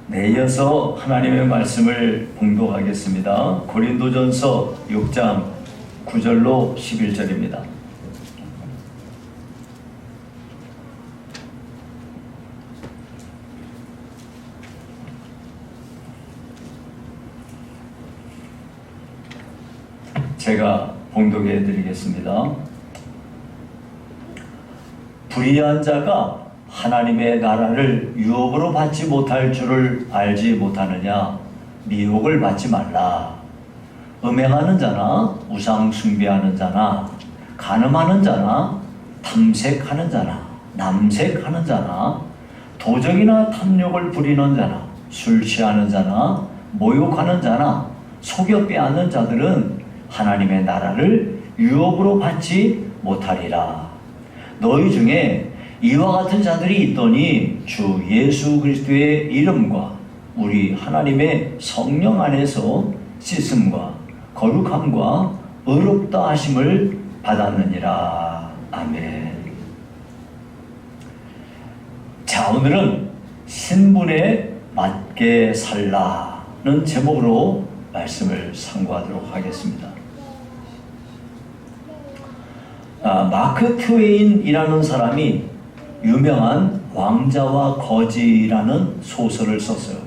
네, 이어서 하나님의 말씀을 봉독하겠습니다. 고린도전서 6장 9절로 11절입니다. 제가 봉독해 드리겠습니다. 불의한 자가 하나님의 나라를 유업으로 받지 못할 줄을 알지 못하느냐? 미혹을 받지 말라. 음행하는 자나 우상 숭배하는 자나 간음하는 자나 탐색하는 자나 남색하는 자나 도적이나 탐욕을 부리는 자나 술 취하는 자나 모욕하는 자나 속여 빼앗는 자들은 하나님의 나라를 유업으로 받지 못하리라. 너희 중에 이와 같은 자들이 있더니 주 예수 그리스도의 이름과 우리 하나님의 성령 안에서 씻음과 거룩함과 의롭다 하심을 받았느니라. 아멘. 자, 오늘은 신분에 맞게 살라는 제목으로 말씀을 상고하도록 하겠습니다. 마크 트웨인이라는 사람이 유명한 왕자와 거지라는 소설을 썼어요.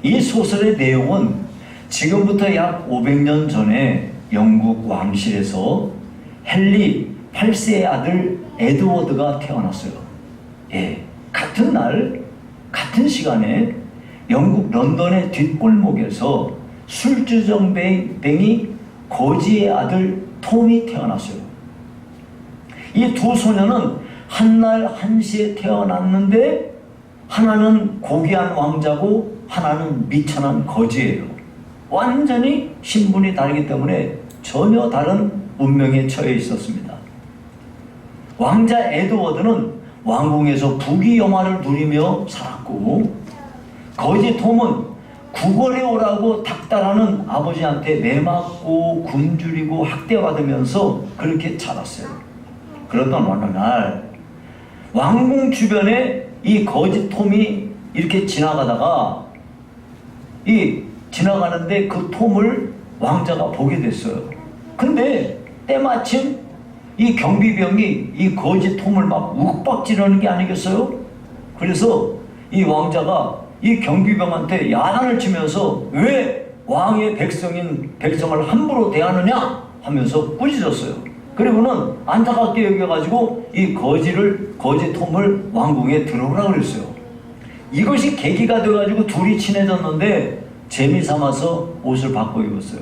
이 소설의 내용은 지금부터 약 500년 전에 영국 왕실에서 헨리 8세의 아들 에드워드가 태어났어요. 같은 날, 같은 시간에 영국 런던의 뒷골목에서 술주정뱅이 거지의 아들 톰이 태어났어요. 이 두 소녀는 한날 한시에 태어났는데 하나는 고귀한 왕자고 하나는 미천한 거지예요. 완전히 신분이 다르기 때문에 전혀 다른 운명에 처해 있었습니다. 왕자 에드워드는 왕궁에서 부귀영화를 누리며 살았고, 거지 톰은 구걸에 오라고 닥달하는 아버지한테 매맞고 굶주리고 학대받으면서 그렇게 자랐어요. 그러던 어느 날 왕궁 주변에 이 거지 톰이 이렇게 지나가다가 지나가는데 그 톰을 왕자가 보게 됐어요. 근데 때마침 이 경비병이 이 거지 톰을 막 욱박지르는 게 아니겠어요? 그래서 이 왕자가 이 경비병한테 야단을 치면서 왜 왕의 백성을 함부로 대하느냐 하면서 꾸짖었어요. 그리고는 안타깝게 여겨가지고 이 거지 톰을 왕궁에 들어오라고 그랬어요. 이것이 계기가 돼가지고 둘이 친해졌는데 재미삼아서 옷을 바꿔 입었어요.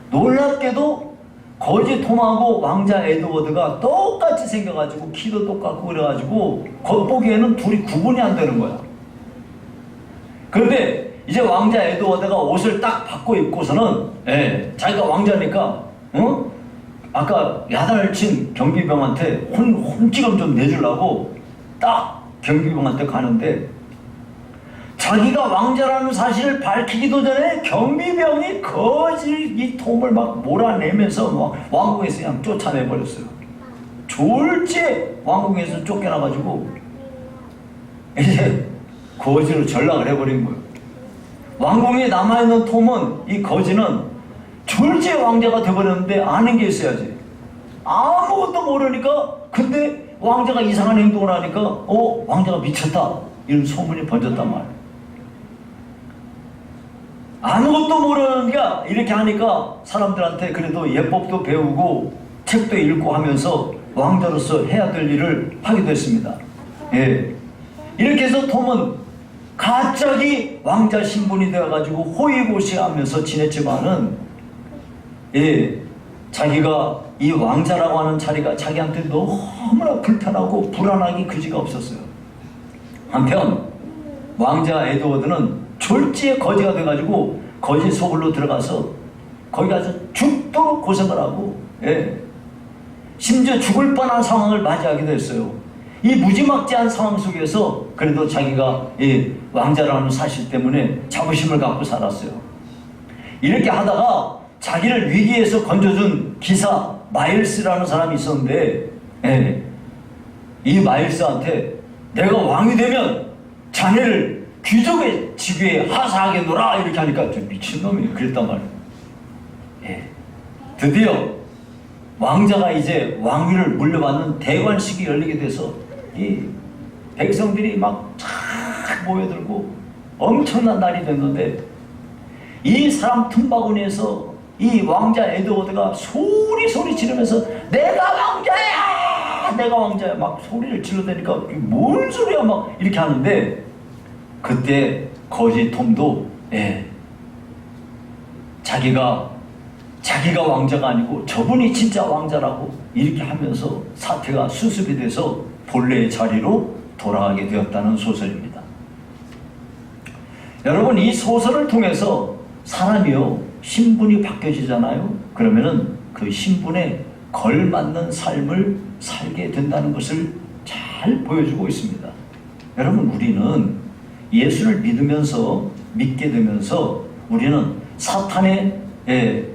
놀랍게도 거지 톰하고 왕자 에드워드가 똑같이 생겨가지고 키도 똑같고 그래가지고 겉보기에는 둘이 구분이 안 되는 거야. 그런데 이제 왕자 에드워드가 옷을 딱 바꿔 입고서는 자기가 왕자니까 아까 야단을 친 경비병한테 혼찌검 좀 내주려고 딱 경비병한테 가는데 자기가 왕자라는 사실을 밝히기도 전에 경비병이 거지 이 톰을 막 몰아내면서 막 왕궁에서 그냥 쫓아내버렸어요. 졸지에 왕궁에서 쫓겨나가지고 이제 거지로 전락을 해버린 거예요. 왕궁에 남아있는 톰은 이 거지는 졸지에 왕자가 돼버렸는데 아는 게 있어야지. 아무것도 모르니까 근데 왕자가 이상한 행동을 하니까 왕자가 미쳤다 이런 소문이 번졌단 말이에요. 아무것도 모르니까 이렇게 하니까 사람들한테 그래도 예법도 배우고 책도 읽고 하면서 왕자로서 해야 될 일을 하게 됐습니다. 이렇게 해서 톰은 갑자기 왕자 신분이 되어가지고 호의고시하면서 지냈지만은 자기가 이 왕자라고 하는 자리가 자기한테 너무나 불편하고 불안하기 그지가 없었어요. 한편 왕자 에드워드는 졸지에 거지가 돼가지고 거지 소굴로 들어가서 거기 가서 죽도록 고생을 하고 심지어 죽을 뻔한 상황을 맞이하게 됐어요. 이 무지막지한 상황 속에서 그래도 자기가 왕자라는 사실 때문에 자부심을 갖고 살았어요. 이렇게 하다가 자기를 위기에서 건져준 기사 마일스라는 사람이 있었는데 이 마일스한테 내가 왕이 되면 자네를 귀족의 지위에 하사하게 놓라 이렇게 하니까 저 미친놈이 그랬단 말이에요. 예. 드디어 왕자가 이제 왕위를 물려받는 대관식이 열리게 돼서 이 백성들이 막 쫙 모여들고 엄청난 날이 됐는데 이 사람 틈바구니에서 이 왕자 에드워드가 소리 지르면서 내가 왕자야! 내가 왕자야! 막 소리를 질러대니까 뭔 소리야! 막 이렇게 하는데 그때 거지 톰도 자기가 왕자가 아니고 저분이 진짜 왕자라고 이렇게 하면서 사태가 수습이 돼서 본래의 자리로 돌아가게 되었다는 소설입니다. 여러분, 이 소설을 통해서 사람이요 신분이 바뀌어지잖아요. 그러면은 그 신분에 걸맞는 삶을 살게 된다는 것을 잘 보여주고 있습니다. 여러분, 우리는 예수를 믿게 되면서 우리는 사탄의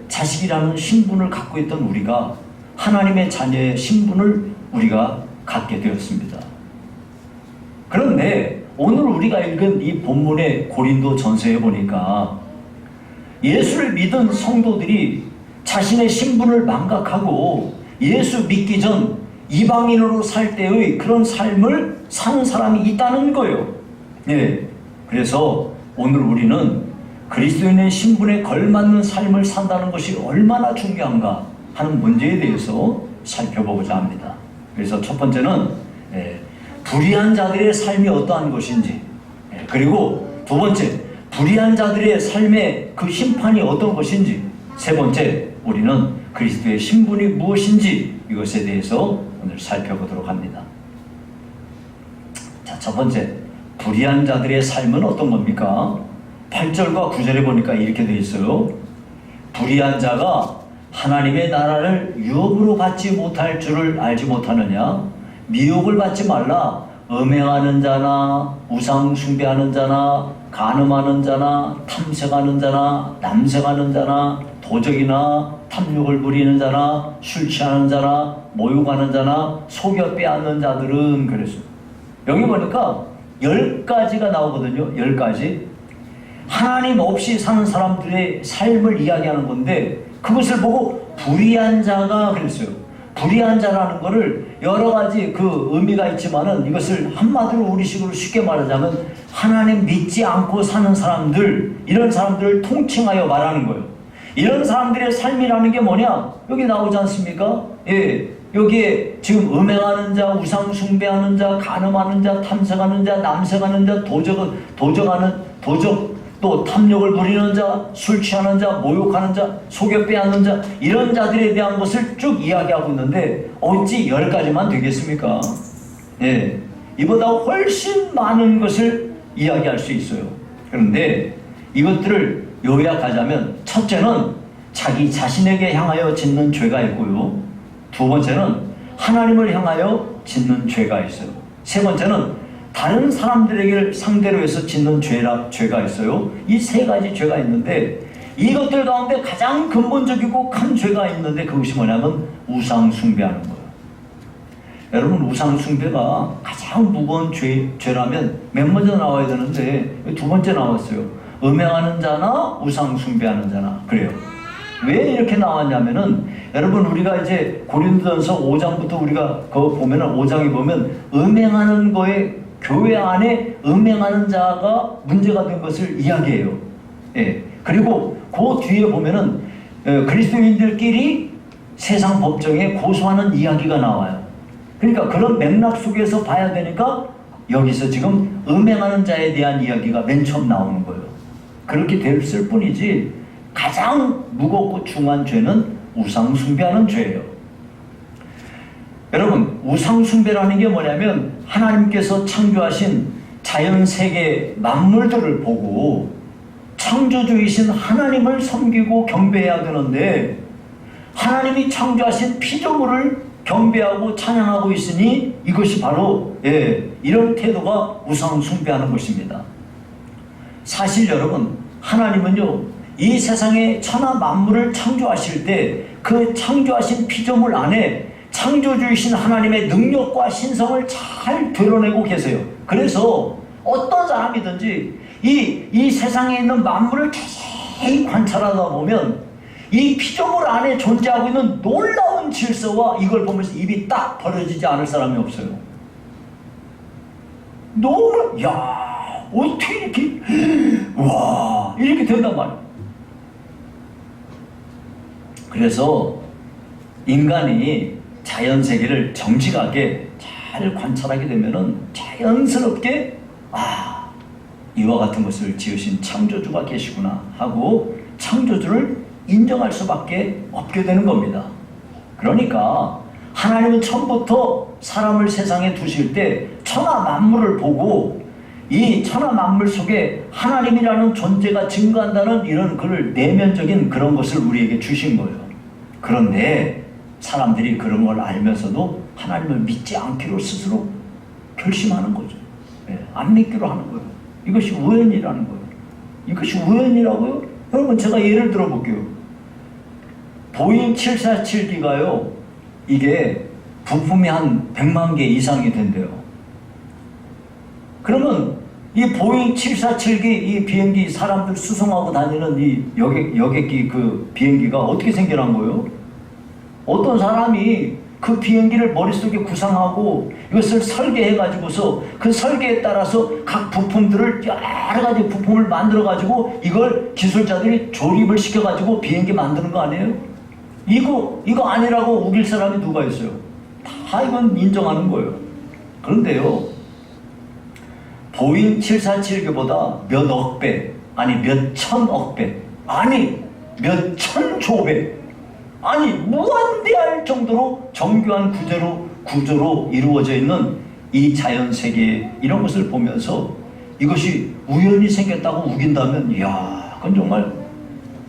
자식이라는 신분을 갖고 있던 우리가 하나님의 자녀의 신분을 우리가 갖게 되었습니다. 그런데 오늘 우리가 읽은 이 본문의 고린도 전서에 보니까 예수를 믿은 성도들이 자신의 신분을 망각하고 예수 믿기 전 이방인으로 살 때의 그런 삶을 사는 사람이 있다는 거예요. 그래서 오늘 우리는 그리스도인의 신분에 걸맞는 삶을 산다는 것이 얼마나 중요한가 하는 문제에 대해서 살펴보고자 합니다. 그래서 첫 번째는 불의한 자들의 삶이 어떠한 것인지, 그리고 두 번째 불의한 자들의 삶의 그 심판이 어떤 것인지, 세 번째 우리는 그리스도의 신분이 무엇인지 이것에 대해서 오늘 살펴보도록 합니다. 자, 첫 번째 불의한 자들의 삶은 어떤 겁니까? 8절과 9절에 보니까 이렇게 되어 있어요. 불의한 자가 하나님의 나라를 유업으로 받지 못할 줄을 알지 못하느냐? 미혹을 받지 말라. 음행하는 자나 우상 숭배하는 자나 간음하는 자나 탐색하는 자나 남색하는 자나 도적이나 탐욕을 부리는 자나 술 취하는 자나 모욕하는 자나 속여 빼앗는 자들은 그랬어요. 여기 보니까 10가지가 나오거든요. 10가지. 하나님 없이 사는 사람들의 삶을 이야기하는 건데 그것을 보고 불의한 자가 그랬어요. 불의한 자라는 것을 여러 가지 그 의미가 있지만은 이것을 한마디로 우리식으로 쉽게 말하자면 하나님 믿지 않고 사는 사람들, 이런 사람들을 통칭하여 말하는 거예요. 이런 사람들의 삶이라는 게 뭐냐? 여기 나오지 않습니까? 여기에 지금 음행하는 자, 우상 숭배하는 자, 간음하는 자, 탐색하는 자, 남색하는 자, 도적, 또 탐욕을 부리는 자, 술 취하는 자, 모욕하는 자, 속여 빼앗는 자, 이런 자들에 대한 것을 쭉 이야기하고 있는데 어찌 10가지만 되겠습니까? 이보다 훨씬 많은 것을 이야기할 수 있어요. 그런데 이것들을 요약하자면 첫째는 자기 자신에게 향하여 짓는 죄가 있고요. 두 번째는 하나님을 향하여 짓는 죄가 있어요. 세 번째는 다른 사람들에게 상대로 해서 짓는 죄가 있어요. 이 세 가지 죄가 있는데 이것들 가운데 가장 근본적이고 큰 죄가 있는데 그것이 뭐냐면 우상 숭배하는 거예요. 여러분, 우상 숭배가 가장 무거운 죄라면 맨 먼저 나와야 되는데 두 번째 나왔어요. 음행하는 자나 우상 숭배하는 자나. 그래요. 왜 이렇게 나왔냐면은 여러분, 우리가 이제 고린도전서 5장부터 우리가 그거 보면은 5장에 보면 음행하는 거에 교회 안에 음행하는 자가 문제가 된 것을 이야기해요. 그리고 그 뒤에 보면은 그리스도인들끼리 세상 법정에 고소하는 이야기가 나와요. 그러니까 그런 맥락 속에서 봐야 되니까 여기서 지금 음행하는 자에 대한 이야기가 맨 처음 나오는 거예요. 그렇게 됐을 뿐이지 가장 무겁고 중한 죄는 우상 숭배하는 죄예요. 여러분, 우상 숭배라는 게 뭐냐면 하나님께서 창조하신 자연세계 만물들을 보고 창조주이신 하나님을 섬기고 경배해야 되는데 하나님이 창조하신 피조물을 경배하고 찬양하고 있으니 이것이 바로 이런 태도가 우상 숭배하는 것입니다. 사실 여러분, 하나님은요 이 세상에 천하 만물을 창조하실 때 그 창조하신 피조물 안에 창조주이신 하나님의 능력과 신성을 잘 드러내고 계세요. 그래서 어떤 사람이든지 이 세상에 있는 만물을 자세히 관찰하다 보면 이 피조물 안에 존재하고 있는 놀라운 질서와 이걸 보면서 입이 딱 벌어지지 않을 사람이 없어요. 너무 야 어떻게 이렇게 와 이렇게 된단 말이에요. 그래서 인간이 자연세계를 정직하게 잘 관찰하게 되면은 자연스럽게 이와 같은 것을 지으신 창조주가 계시구나 하고 창조주를 인정할 수밖에 없게 되는 겁니다. 그러니까 하나님은 처음부터 사람을 세상에 두실 때 천하 만물을 보고 이 천하 만물 속에 하나님이라는 존재가 증거한다는 이런 내면적인 그런 것을 우리에게 주신 거예요. 그런데 사람들이 그런 걸 알면서도 하나님을 믿지 않기로 스스로 결심하는 거죠. 안 믿기로 하는 거예요. 이것이 우연이라는 거예요. 이것이 우연이라고요? 여러분 제가 예를 들어 볼게요. 보잉 747기가요. 이게 부품이 한 100만 개 이상이 된대요. 그러면 이 보잉 747기 이 비행기 사람들 수송하고 다니는 이 여객기 그 비행기가 어떻게 생겨난 거예요? 어떤 사람이 그 비행기를 머릿속에 구상하고 이것을 설계해가지고서 그 설계에 따라서 각 부품들을 여러 가지 부품을 만들어가지고 이걸 기술자들이 조립을 시켜가지고 비행기 만드는 거 아니에요? 이거 아니라고 우길 사람이 누가 있어요? 다 이건 인정하는 거예요. 그런데요, 보잉 747기보다 몇 억 배, 아니 몇 천억 배, 아니 몇 천조 배, 아니 무한대할 정도로 정교한 구조로 이루어져 있는 이 자연세계 이런 것을 보면서 이것이 우연히 생겼다고 우긴다면 이야 그건 정말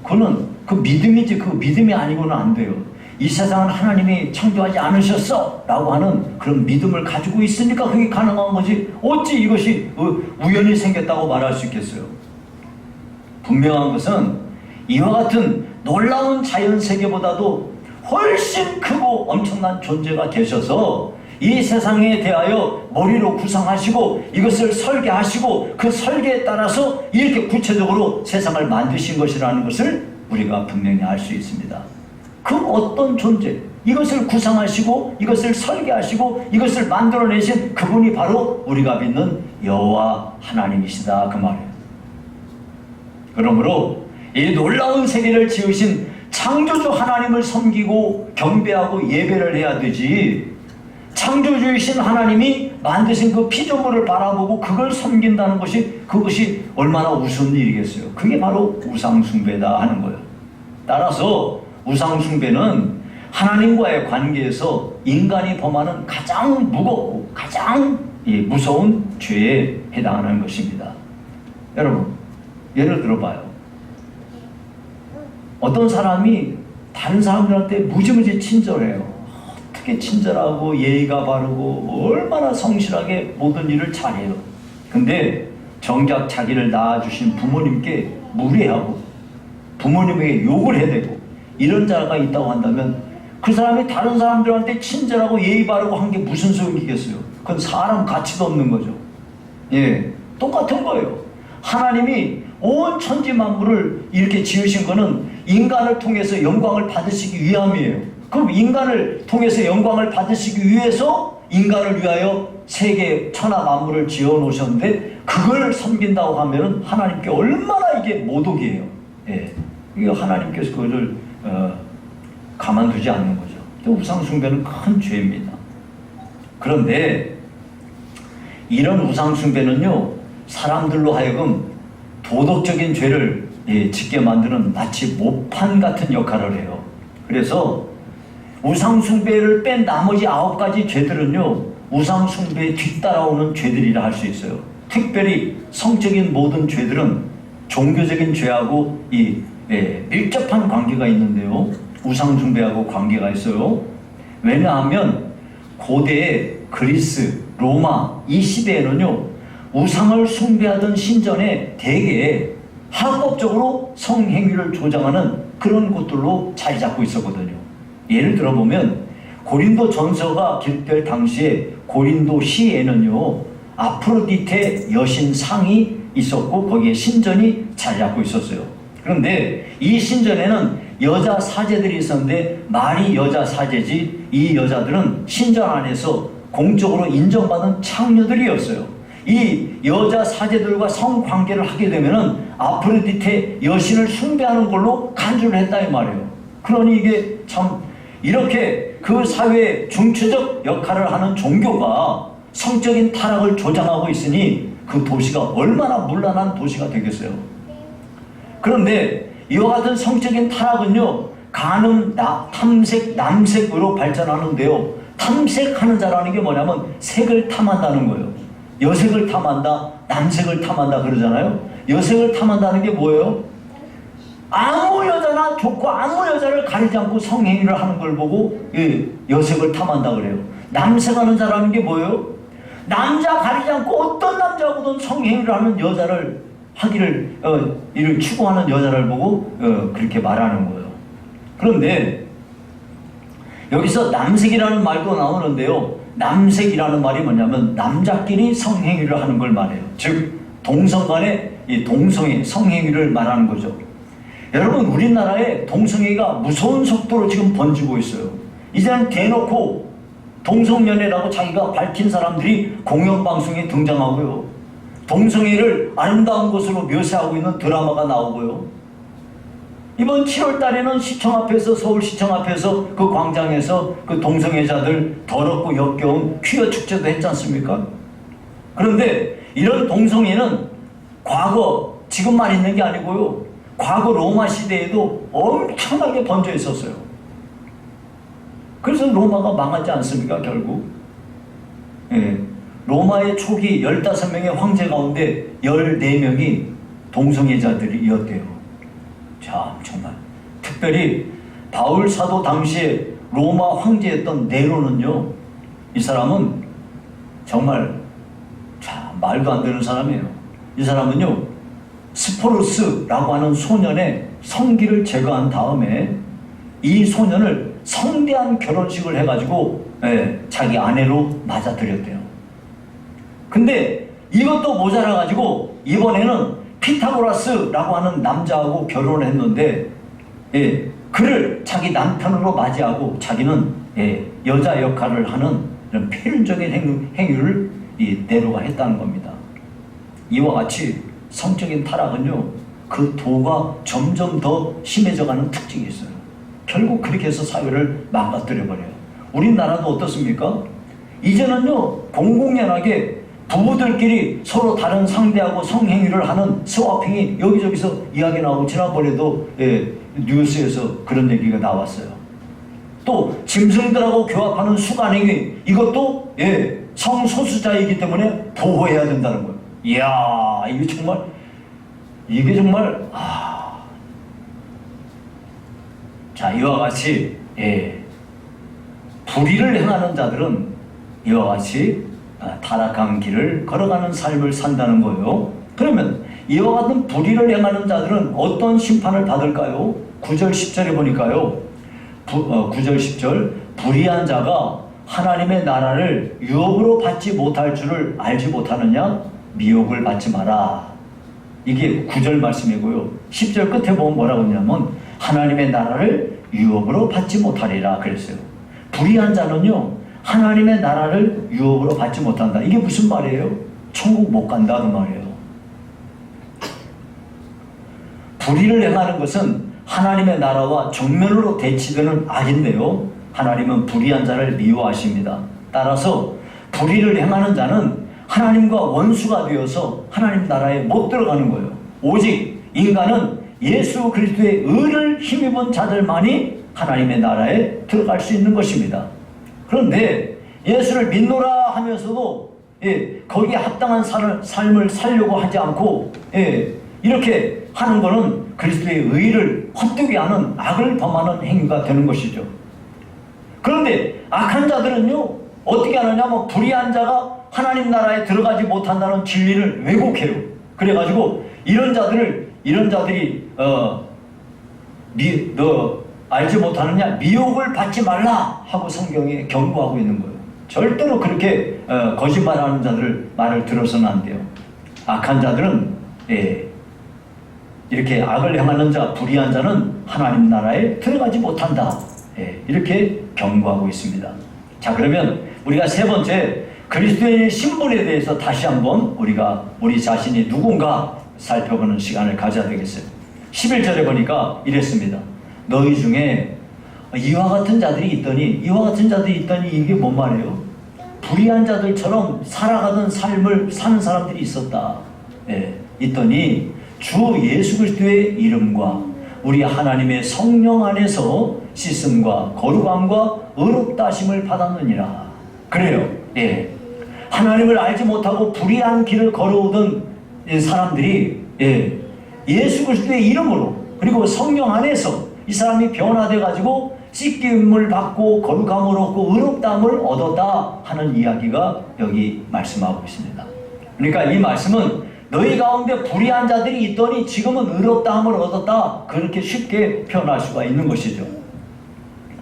그거는 그 믿음이지 그 믿음이 아니고는 안 돼요. 이 세상은 하나님이 창조하지 않으셨어 라고 하는 그런 믿음을 가지고 있으니까 그게 가능한 거지 어찌 이것이 우연히 생겼다고 말할 수 있겠어요. 분명한 것은 이와 같은 놀라운 자연세계보다도 훨씬 크고 엄청난 존재가 계셔서 이 세상에 대하여 머리로 구상하시고 이것을 설계하시고 그 설계에 따라서 이렇게 구체적으로 세상을 만드신 것이라는 것을 우리가 분명히 알 수 있습니다. 그 어떤 존재, 이것을 구상하시고 이것을 설계하시고 이것을 만들어내신 그분이 바로 우리가 믿는 여호와 하나님이시다 그 말이에요. 그러므로 이 놀라운 세계를 지으신 창조주 하나님을 섬기고 경배하고 예배를 해야 되지 창조주이신 하나님이 만드신 그 피조물을 바라보고 그걸 섬긴다는 것이 그것이 얼마나 우스운 일이겠어요. 그게 바로 우상숭배다 하는 거예요. 따라서 우상숭배는 하나님과의 관계에서 인간이 범하는 가장 무겁고 가장 무서운 죄에 해당하는 것입니다. 여러분 예를 들어봐요. 어떤 사람이 다른 사람들한테 무지무지 친절해요. 어떻게 친절하고 예의가 바르고 얼마나 성실하게 모든 일을 잘해요. 근데 정작 자기를 낳아주신 부모님께 무례하고 부모님에게 욕을 해대고 이런 자가 있다고 한다면 그 사람이 다른 사람들한테 친절하고 예의 바르고 한 게 무슨 소용이겠어요? 그건 사람 가치도 없는 거죠. 똑같은 거예요. 하나님이 온 천지 만물을 이렇게 지으신 거는 인간을 통해서 영광을 받으시기 위함이에요. 그럼 인간을 통해서 영광을 받으시기 위해서 인간을 위하여 세계 천하 만물을 지어 놓으셨는데 그걸 섬긴다고 하면은 하나님께 얼마나 이게 모독이에요. 이게 하나님께서 그것을 가만두지 않는 거죠. 우상숭배는 큰 죄입니다. 그런데 이런 우상숭배는요 사람들로 하여금 도덕적인 죄를 짓게 만드는 마치 모판 같은 역할을 해요. 그래서 우상숭배를 뺀 나머지 9가지 죄들은요 우상숭배에 뒤따라오는 죄들이라 할 수 있어요. 특별히 성적인 모든 죄들은 종교적인 죄하고 밀접한 관계가 있는데요 우상숭배하고 관계가 있어요. 왜냐하면 고대의 그리스, 로마 이 시대에는요 우상을 숭배하던 신전에 대개 합법적으로 성행위를 조장하는 그런 곳들로 자리 잡고 있었거든요. 예를 들어보면 고린도 전서가 기록될 당시에 고린도 시에는요 아프로디테 여신상이 있었고 거기에 신전이 자리 잡고 있었어요. 그런데 이 신전에는 여자 사제들이 있었는데 말이 여자 사제지 이 여자들은 신전 안에서 공적으로 인정받은 창녀들이었어요. 이 여자 사제들과 성관계를 하게 되면은 아프로디테 여신을 숭배하는 걸로 간주를 했다 이 말이에요. 그러니 이게 참 이렇게 그 사회의 중추적 역할을 하는 종교가 성적인 타락을 조장하고 있으니 그 도시가 얼마나 문란한 도시가 되겠어요. 그런데 이와 같은 성적인 타락은요, 간음, 탐색, 남색으로 발전하는데요. 탐색하는 자라는 게 뭐냐면 색을 탐한다는 거예요. 여색을 탐한다, 남색을 탐한다 그러잖아요. 여색을 탐한다는 게 뭐예요? 아무 여자나 좋고 아무 여자를 가리지 않고 성행위를 하는 걸 보고 여색을 탐한다 그래요. 남색하는 자라는 게 뭐예요? 남자 가리지 않고 어떤 남자하고든 성행위를 하는 여자를 하기를 이를 추구하는 여자를 보고 그렇게 말하는 거예요. 그런데 여기서 남색이라는 말도 나오는데요. 남색이라는 말이 뭐냐면 남자끼리 성행위를 하는 걸 말해요. 즉 동성 간의 이 동성애, 성행위를 말하는 거죠. 여러분 우리나라에 동성애가 무서운 속도로 지금 번지고 있어요. 이제는 대놓고 동성연애라고 자기가 밝힌 사람들이 공영방송에 등장하고요. 동성애를 아름다운 것으로 묘사하고 있는 드라마가 나오고요. 이번 7월 달에는 시청 앞에서, 서울시청 앞에서 그 광장에서 그 동성애자들 더럽고 역겨운 퀴어 축제도 했지 않습니까? 그런데 이런 동성애는 과거, 지금만 있는 게 아니고요. 과거 로마 시대에도 엄청나게 번져 있었어요. 그래서 로마가 망하지 않습니까, 결국? 예. 로마의 초기 15명의 황제 가운데 14명이 동성애자들이었대요. 참, 정말. 특별히 바울 사도 당시에 로마 황제였던 네로는요, 이 사람은 정말 참 말도 안 되는 사람이에요. 이 사람은요, 스포르스라고 하는 소년의 성기를 제거한 다음에 이 소년을 성대한 결혼식을 해가지고 자기 아내로 맞아들였대요. 근데 이것도 모자라가지고 이번에는 피타고라스라고 하는 남자하고 결혼을 했는데 그를 자기 남편으로 맞이하고 자기는 여자 역할을 하는 이런 필연적인 행위를 이 네로가 했다는 겁니다. 이와 같이 성적인 타락은요, 그 도가 점점 더 심해져가는 특징이 있어요. 결국 그렇게 해서 사회를 망가뜨려버려요. 우리나라도 어떻습니까? 이제는요, 공공연하게 부부들끼리 서로 다른 상대하고 성행위를 하는 스와핑이 여기저기서 이야기 나오고, 지난번에도 뉴스에서 그런 얘기가 나왔어요. 또 짐승들하고 교합하는 수간행위, 이것도 성소수자이기 때문에 보호해야 된다는 거예요. 이야, 이게 정말 자, 이와 같이 불의를 행하는 자들은 이와 같이 타락한 길을 걸어가는 삶을 산다는 거예요. 그러면 이와 같은 불의를 행하는 자들은 어떤 심판을 받을까요? 9절 10절에 보니까요, 9절 10절, 불의한 자가 하나님의 나라를 유업으로 받지 못할 줄을 알지 못하느냐? 미혹을 받지 마라. 이게 9절 말씀이고요. 10절 끝에 보면 뭐라고 했냐면 하나님의 나라를 유업으로 받지 못하리라 그랬어요. 불의한 자는요, 하나님의 나라를 유업으로 받지 못한다. 이게 무슨 말이에요? 천국 못 간다 그 말이에요. 불의를 행하는 것은 하나님의 나라와 정면으로 대치되는 악인데요, 하나님은 불의한 자를 미워하십니다. 따라서 불의를 행하는 자는 하나님과 원수가 되어서 하나님 나라에 못 들어가는 거예요. 오직 인간은 예수 그리스도의 의를 힘입은 자들만이 하나님의 나라에 들어갈 수 있는 것입니다. 그런데 예수를 믿노라 하면서도 거기에 합당한 삶을 살려고 하지 않고 이렇게 하는 것은 그리스도의 의를 헛되게 하는 악을 범하는 행위가 되는 것이죠. 그런데 악한 자들은요, 어떻게 하느냐, 불의한 자가 하나님 나라에 들어가지 못한다는 진리를 왜곡해요. 그래가지고 이런 자들이 너 알지 못하느냐, 미혹을 받지 말라 하고 성경에 경고하고 있는 거예요. 절대로 그렇게 거짓말하는 자들 말을 들어서는 안 돼요. 악한 자들은 이렇게 악을 행하는 자, 불의한 자는 하나님 나라에 들어가지 못한다. 이렇게 경고하고 있습니다. 자, 그러면 우리가 세 번째 그리스도의 신분에 대해서 다시 한번 우리가 우리 자신이 누군가 살펴보는 시간을 가져야 되겠어요. 11절에 보니까 이랬습니다. 너희 중에 이와 같은 자들이 있더니, 이와 같은 자들이 있더니 이게 뭔 말이에요? 불의한 자들처럼 살아가던 삶을 사는 사람들이 있었다. 있더니 주 예수 그리스도의 이름과 우리 하나님의 성령 안에서 씻음과 거룩함과 의롭다 하심을 받았느니라. 그래요. 하나님을 알지 못하고 불의한 길을 걸어오던 사람들이 예수 그리스도의 이름으로 그리고 성령 안에서 이 사람이 변화돼 가지고 씻김을 받고 거룩함을 얻고 의롭다함을 얻었다 하는 이야기가 여기 말씀하고 있습니다. 그러니까 이 말씀은 너희 가운데 불의한 자들이 있더니 지금은 의롭다함을 얻었다, 그렇게 쉽게 표현할 수가 있는 것이죠.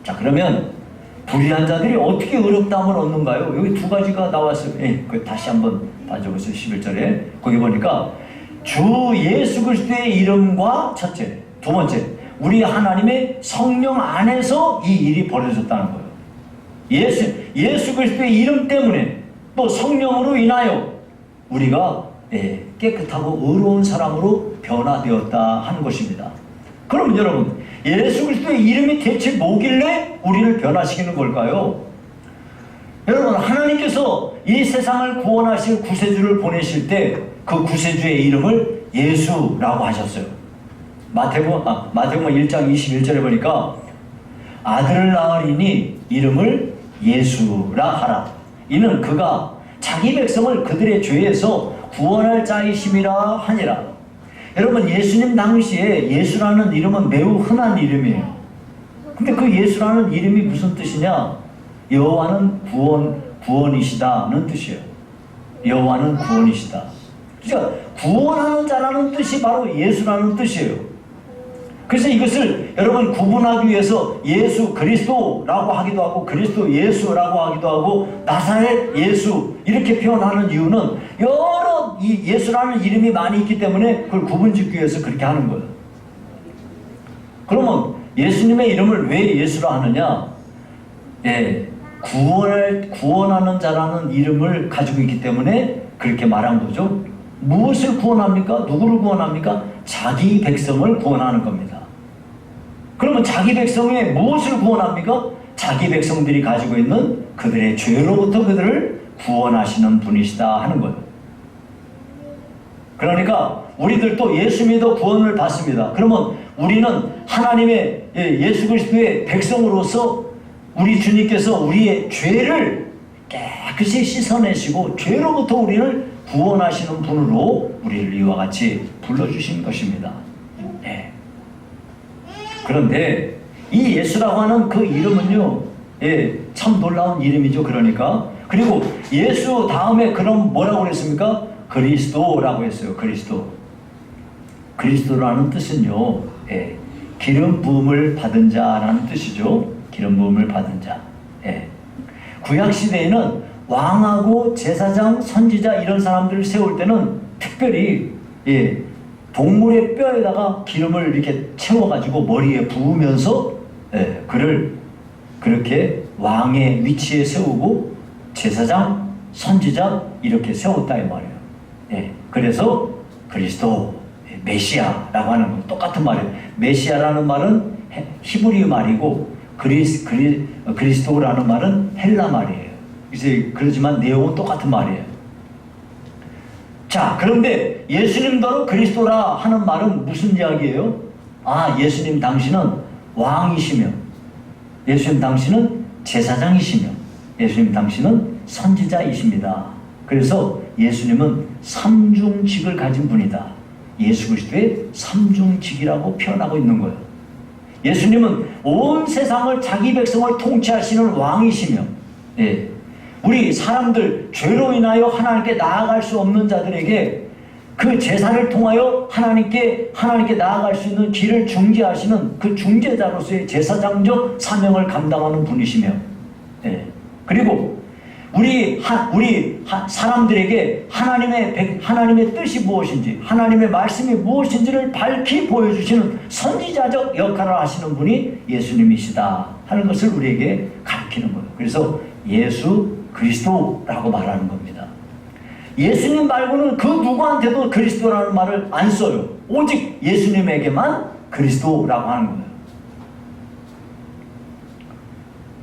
자, 그러면 불의한 자들이 어떻게 의롭다함을 얻는가요? 여기 두 가지가 나왔어요. 다시 한번 봐줘보세요. 11절에 거기 보니까 주 예수 그리스도의 이름과 첫째, 두 번째 우리 하나님의 성령 안에서 이 일이 벌어졌다는 거예요. 예수 그리스도의 이름 때문에 또 성령으로 인하여 우리가 깨끗하고 의로운 사람으로 변화되었다 하는 것입니다. 그럼 여러분, 예수 그리스도의 이름이 대체 뭐길래 우리를 변화시키는 걸까요? 여러분, 하나님께서 이 세상을 구원하실 구세주를 보내실 때 그 구세주의 이름을 예수라고 하셨어요. 마태복음 1장 21절에 보니까 아들을 낳으리니 이름을 예수라 하라. 이는 그가 자기 백성을 그들의 죄에서 구원할 자이심이라 하니라. 여러분, 예수님 당시에 예수라는 이름은 매우 흔한 이름이에요. 근데 그 예수라는 이름이 무슨 뜻이냐? 여호와는 구원이시다는 뜻이에요. 여호와는 구원이시다. 그러니까 구원하는 자라는 뜻이 바로 예수라는 뜻이에요. 그래서 이것을 여러분 구분하기 위해서 예수 그리스도라고 하기도 하고 그리스도 예수라고 하기도 하고 나사렛 예수 이렇게 표현하는 이유는 여러 이 예수라는 이름이 많이 있기 때문에 그걸 구분짓기 위해서 그렇게 하는 거예요. 그러면 예수님의 이름을 왜 예수라 하느냐? 구원하는 자라는 이름을 가지고 있기 때문에 그렇게 말한 거죠. 무엇을 구원합니까? 누구를 구원합니까? 자기 백성을 구원하는 겁니다. 그러면 자기 백성의 무엇을 구원합니까? 자기 백성들이 가지고 있는 그들의 죄로부터 그들을 구원하시는 분이시다 하는 거예요. 그러니까 우리들도 예수 믿어 구원을 받습니다. 그러면 우리는 하나님의 예수 그리스도의 백성으로서 우리 주님께서 우리의 죄를 깨끗이 씻어내시고 죄로부터 우리를 구원하시는 분으로 우리를 이와 같이 불러주신 것입니다. 그런데 이 예수라고 하는 그 이름은요, 참 놀라운 이름이죠. 그러니까 그리고 예수 다음에 그럼 뭐라고 그랬습니까? 그리스도라고 했어요. 그리스도라는 뜻은요, 기름 부음을 받은 자라는 뜻이죠. 기름 부음을 받은 자. 구약 시대에는 왕하고 제사장, 선지자 이런 사람들을 세울 때는 특별히 동물의 뼈에다가 기름을 이렇게 채워가지고 머리에 부으면서 그를 그렇게 왕의 위치에 세우고 제사장, 선지자 이렇게 세웠다 이 말이에요. 그래서 그리스도, 메시아라고 하는 건 똑같은 말이에요. 메시아라는 말은 히브리 말이고 그리스도라는 말은 헬라 말이에요. 그렇지만 내용은 똑같은 말이에요. 자, 그런데 예수님도 그리스도라 하는 말은 무슨 이야기예요? 예수님 당신은 왕이시며 예수님 당신은 제사장이시며 예수님 당신은 선지자이십니다. 그래서 예수님은 삼중직을 가진 분이다. 예수 그리스도의 삼중직이라고 표현하고 있는 거예요. 예수님은 온 세상을 자기 백성을 통치하시는 왕이시며 우리 사람들 죄로 인하여 하나님께 나아갈 수 없는 자들에게 그 제사를 통하여 하나님께 나아갈 수 있는 길을 중재하시는 그 중재자로서의 제사장적 사명을 감당하는 분이시며 그리고 사람들에게 하나님의 뜻이 무엇인지, 하나님의 말씀이 무엇인지를 밝히 보여주시는 선지자적 역할을 하시는 분이 예수님이시다 하는 것을 우리에게 가르치는 거예요. 그래서 예수 그리스도라고 말하는 겁니다. 예수님 말고는 그 누구한테도 그리스도라는 말을 안 써요. 오직 예수님에게만 그리스도라고 하는 거예요.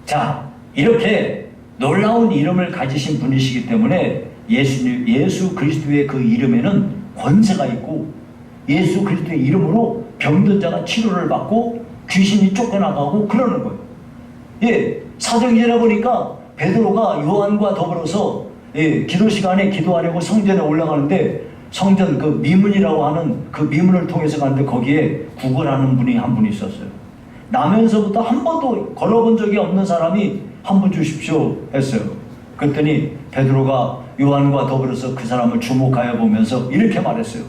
자, 이렇게 놀라운 이름을 가지신 분이시기 때문에 예수 그리스도의 그 이름에는 권세가 있고, 예수 그리스도의 이름으로 병든 자가 치료를 받고 귀신이 쫓겨나가고 그러는 거예요. 예, 사도행전에 보니까 베드로가 요한과 더불어서 기도 시간에 기도하려고 성전에 올라가는데, 성전 그 미문이라고 하는 그 미문을 통해서 가는데 거기에 구걸하는 분이 한 분 있었어요. 나면서부터 한 번도 걸어본 적이 없는 사람이 한 분 주십시오 했어요. 그랬더니 베드로가 요한과 더불어서 그 사람을 주목하여 보면서 이렇게 말했어요.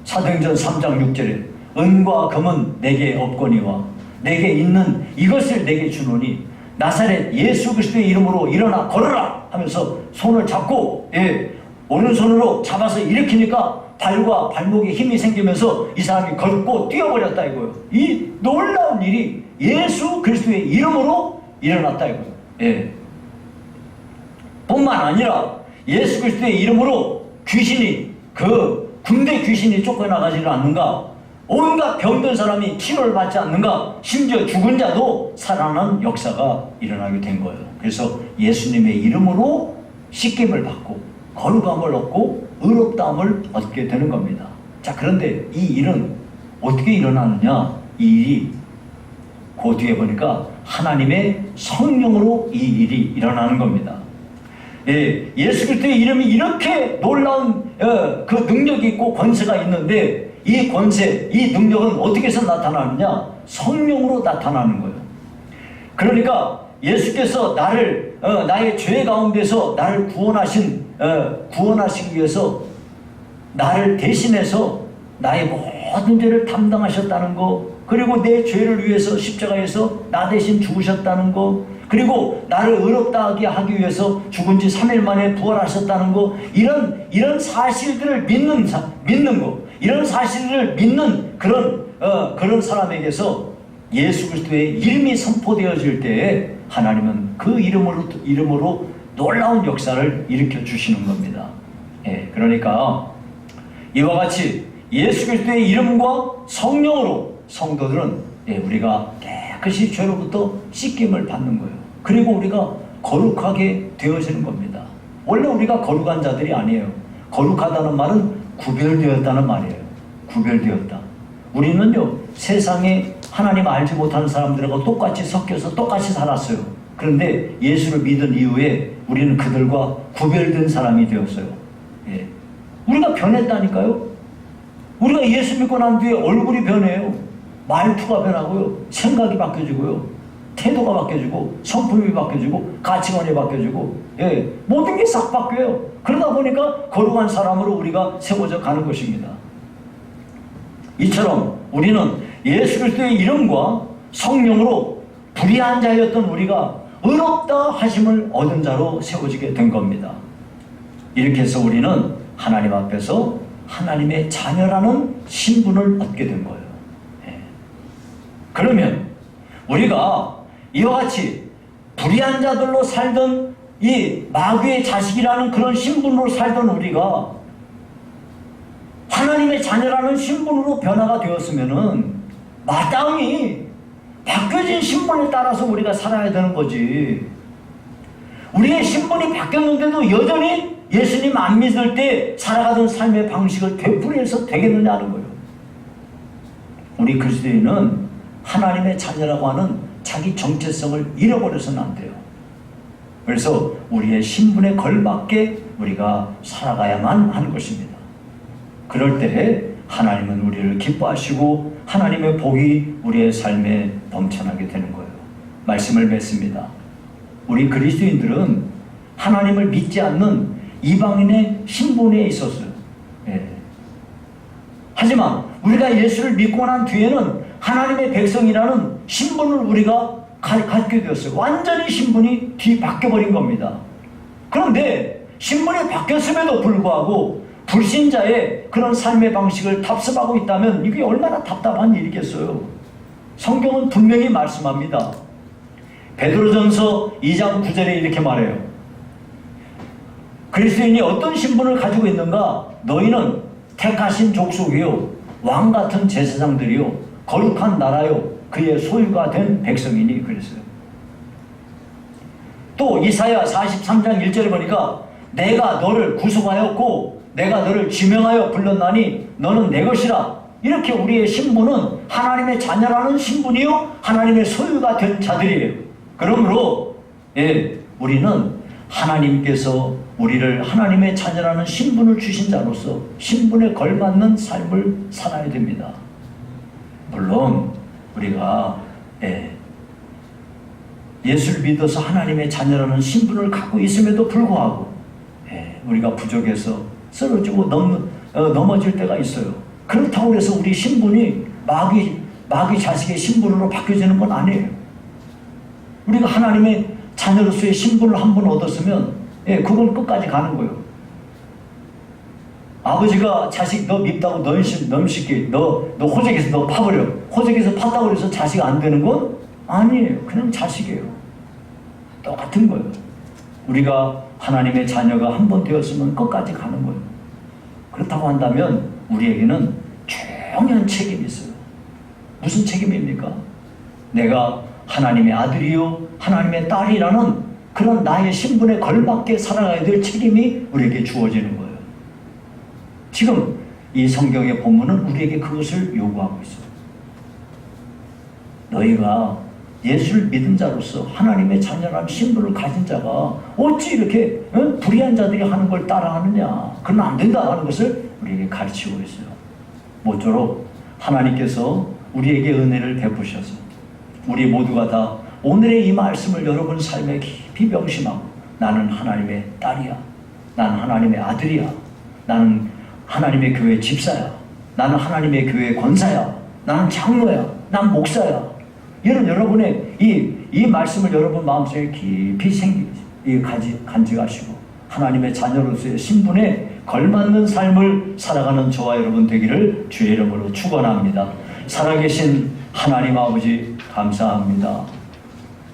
사도행전 3장 6절에 은과 금은 내게 없거니와 내게 있는 이것을 내게 주노니 나사렛 예수 그리스도의 이름으로 일어나 걸어라 하면서 손을 잡고 오른손으로 잡아서 일으키니까 발과 발목에 힘이 생기면서 이 사람이 걷고 뛰어버렸다 이거예요. 이 놀라운 일이 예수 그리스도의 이름으로 일어났다 이거예요. 예. 뿐만 아니라 예수 그리스도의 이름으로 귀신이, 그 군대 귀신이 쫓겨나가지는 않는가, 온갖 병든 사람이 치료를 받지 않는가, 심지어 죽은 자도 살아나는 역사가 일어나게 된 거예요. 그래서 예수님의 이름으로 씻김을 받고 거룩함을 얻고 의롭다함을 얻게 되는 겁니다. 자, 그런데 이 일은 어떻게 일어나느냐? 이 일이 그 뒤에 보니까 하나님의 성령으로 이 일이 일어나는 겁니다. 예수 그리스도의 이름이 이렇게 놀라운 그 능력이 있고 권세가 있는데, 이 권세, 이 능력은 어떻게 해서 나타나느냐? 성령으로 나타나는 거예요. 그러니까 예수께서 나의 죄 가운데서 나를 구원하시기 위해서 나를 대신해서 나의 모든 죄를 담당하셨다는 거, 그리고 내 죄를 위해서 십자가에서 나 대신 죽으셨다는 거, 그리고 나를 의롭다하게 하기 위해서 죽은 지 3일 만에 부활하셨다는 거, 이런 사실들을 믿는 거, 이런 사실을 믿는 그런 사람에게서 예수 그리스도의 이름이 선포되어질 때에 하나님은 그 이름으로 놀라운 역사를 일으켜 주시는 겁니다. 그러니까 이와 같이 예수 그리스도의 이름과 성령으로 성도들은 우리가 깨끗이 죄로부터 씻김을 받는 거예요. 그리고 우리가 거룩하게 되어지는 겁니다. 원래 우리가 거룩한 자들이 아니에요. 거룩하다는 말은 구별되었다는 말이에요. 구별되었다. 우리는요, 세상에 하나님 알지 못하는 사람들하고 똑같이 섞여서 똑같이 살았어요. 그런데 예수를 믿은 이후에 우리는 그들과 구별된 사람이 되었어요. 우리가 변했다니까요. 우리가 예수 믿고 난 뒤에 얼굴이 변해요. 말투가 변하고요, 생각이 바뀌어지고요, 태도가 바뀌어지고, 성품이 바뀌어지고, 가치관이 바뀌어지고, 모든 게 싹 바뀌어요. 그러다 보니까 거룩한 사람으로 우리가 세워져 가는 것입니다. 이처럼 우리는 예수 그리스도의 이름과 성령으로 불의한 자였던 우리가 의롭다 하심을 얻은 자로 세워지게 된 겁니다. 이렇게 해서 우리는 하나님 앞에서 하나님의 자녀라는 신분을 얻게 된 거예요. 그러면 우리가 이와 같이 불의한 자들로 살던 이 마귀의 자식이라는 그런 신분으로 살던 우리가 하나님의 자녀라는 신분으로 변화가 되었으면은 마땅히 바뀌어진 신분에 따라서 우리가 살아야 되는 거지. 우리의 신분이 바뀌었는데도 여전히 예수님 안 믿을 때 살아가던 삶의 방식을 되풀이해서 되겠느냐는 거예요. 우리 그리스도인은 하나님의 자녀라고 하는 자기 정체성을 잃어버려서는 안 돼요. 그래서 우리의 신분에 걸맞게 우리가 살아가야만 하는 것입니다. 그럴 때 하나님은 우리를 기뻐하시고 하나님의 복이 우리의 삶에 넘쳐나게 되는 거예요. 말씀을 맺습니다. 우리 그리스도인들은 하나님을 믿지 않는 이방인의 신분에 있었어요. 하지만 우리가 예수를 믿고 난 뒤에는 하나님의 백성이라는 신분을 우리가 갖게 되었어요. 완전히 신분이 뒤바뀌어버린 겁니다. 그런데 신분이 바뀌었음에도 불구하고 불신자의 그런 삶의 방식을 답습하고 있다면 이게 얼마나 답답한 일이겠어요. 성경은 분명히 말씀합니다. 베드로전서 2장 9절에 이렇게 말해요. 그리스도인이 어떤 신분을 가지고 있는가? 너희는 택하신 족속이요 왕같은 제사장들이요 거룩한 나라요 그의 소유가 된 백성이니 그랬어요. 또 이사야 43장 1절에 보니까 내가 너를 구속하였고 내가 너를 지명하여 불렀나니 너는 내 것이라. 이렇게 우리의 신분은 하나님의 자녀라는 신분이요 하나님의 소유가 된 자들이에요. 그러므로 우리는 하나님께서 우리를 하나님의 자녀라는 신분을 주신 자로서 신분에 걸맞는 삶을 살아야 됩니다. 물론 우리가 예수를 믿어서 하나님의 자녀라는 신분을 갖고 있음에도 불구하고 우리가 부족해서 쓰러지고 넘어질 때가 있어요. 그렇다고 해서 우리 신분이 마귀 자식의 신분으로 바뀌어지는 건 아니에요. 우리가 하나님의 자녀로서의 신분을 한 번 얻었으면 그건 끝까지 가는 거예요. 아버지가 자식 너 밉다고 너 시키 너 호적에서 너 파버려. 호적에서 팠다고 해서 자식 안 되는 건 아니에요. 그냥 자식이에요. 똑같은 거예요. 우리가 하나님의 자녀가 한 번 되었으면 끝까지 가는 거예요. 그렇다고 한다면 우리에게는 중요한 책임이 있어요. 무슨 책임입니까? 내가 하나님의 아들이요 하나님의 딸이라는 그런 나의 신분에 걸맞게 살아가야 될 책임이 우리에게 주어지는 거예요. 지금 이 성경의 본문은 우리에게 그것을 요구하고 있어요. 너희가 예수를 믿은 자로서 하나님의 자녀라는 신분을 가진 자가 어찌 이렇게 불의한 자들이 하는 걸 따라하느냐. 그건 안 된다 하는 것을 우리에게 가르치고 있어요. 모쪼록 하나님께서 우리에게 은혜를 베푸셔서 우리 모두가 다 오늘의 이 말씀을 여러분 삶에 깊이 명심하고 나는 하나님의 딸이야. 나는 하나님의 아들이야. 나는 하나님의 교회 집사야. 나는 하나님의 교회 권사야. 나는 장로야. 난 목사야. 이런 여러분의 이 말씀을 여러분 마음속에 깊이 간직하시고 하나님의 자녀로서의 신분에 걸맞는 삶을 살아가는 저와 여러분 되기를 주의 이름으로 축원합니다. 살아계신 하나님 아버지 감사합니다.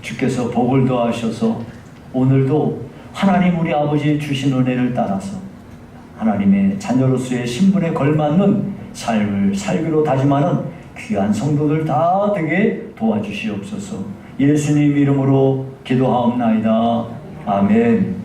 주께서 복을 더하셔서 오늘도 하나님 우리 아버지 주신 은혜를 따라서 하나님의 자녀로서의 신분에 걸맞는 삶을 살기로 다짐하는 귀한 성도들 다 되게 도와주시옵소서. 예수님 이름으로 기도하옵나이다. 아멘.